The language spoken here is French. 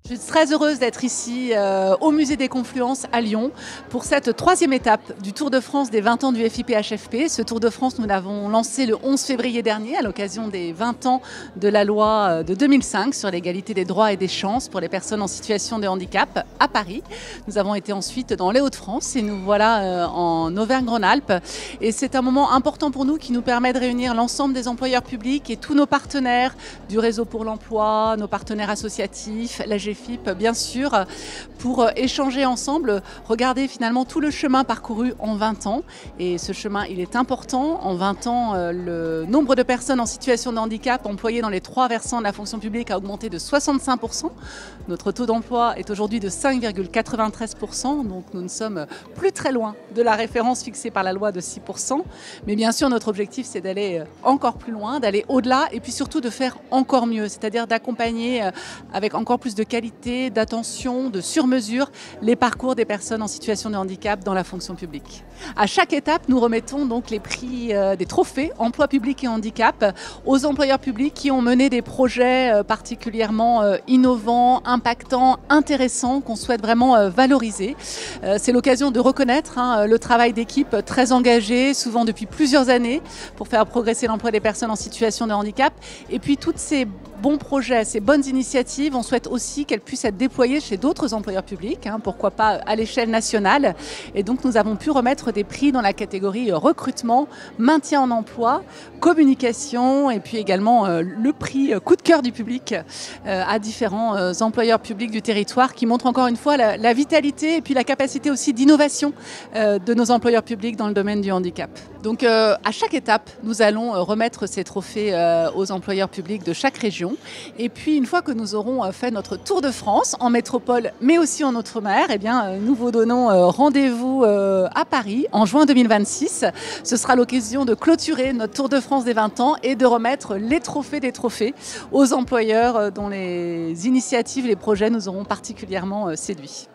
Je suis très heureuse d'être ici au Musée des Confluences à Lyon pour cette troisième étape du Tour de France des 20 ans du FIPHFP. Ce Tour de France, nous l'avons lancé le 11 février dernier à l'occasion des 20 ans de la loi de 2005 sur l'égalité des droits et des chances pour les personnes en situation de handicap à Paris. Nous avons été ensuite dans les Hauts-de-France et nous voilà en Auvergne-Rhône-Alpes. Et c'est un moment important pour nous qui nous permet de réunir l'ensemble des employeurs publics et tous nos partenaires du réseau pour l'emploi, nos partenaires associatifs, la GFIP bien sûr, pour échanger ensemble, regarder finalement tout le chemin parcouru en 20 ans. Et ce chemin, il est important. En 20 ans, le nombre de personnes en situation de handicap employées dans les trois versants de la fonction publique a augmenté de 65%. Notre taux d'emploi est aujourd'hui de 5,93%, donc nous ne sommes plus très loin de la référence fixée par la loi de 6%. Mais bien sûr, notre objectif, c'est d'aller encore plus loin, d'aller au-delà et puis surtout de faire encore mieux, c'est-à-dire d'accompagner avec encore plus de qualité, d'attention, de sur-mesure, les parcours des personnes en situation de handicap dans la fonction publique. À chaque étape, nous remettons donc les prix des trophées emploi public et handicap aux employeurs publics qui ont mené des projets particulièrement innovants, impactants, intéressants, qu'on souhaite vraiment valoriser. C'est l'occasion de reconnaître le travail d'équipe très engagé, souvent depuis plusieurs années, pour faire progresser l'emploi des personnes en situation de handicap. Et puis toutes ces bons projets, ces bonnes initiatives, on souhaite aussi qu'elles puissent être déployées chez d'autres employeurs publics, pourquoi pas à l'échelle nationale. Et donc nous avons pu remettre des prix dans la catégorie recrutement, maintien en emploi, communication et puis également le prix coup de cœur du public à différents employeurs publics du territoire qui montrent encore une fois la vitalité et puis la capacité aussi d'innovation de nos employeurs publics dans le domaine du handicap. Donc à chaque étape, nous allons remettre ces trophées aux employeurs publics de chaque région. Et puis une fois que nous aurons fait notre tour de France en métropole mais aussi en Outre-mer, eh bien, nous vous donnons rendez-vous à Paris en juin 2026. Ce sera l'occasion de clôturer notre Tour de France des 20 ans et de remettre les trophées des trophées aux employeurs dont les initiatives, les projets nous auront particulièrement séduits.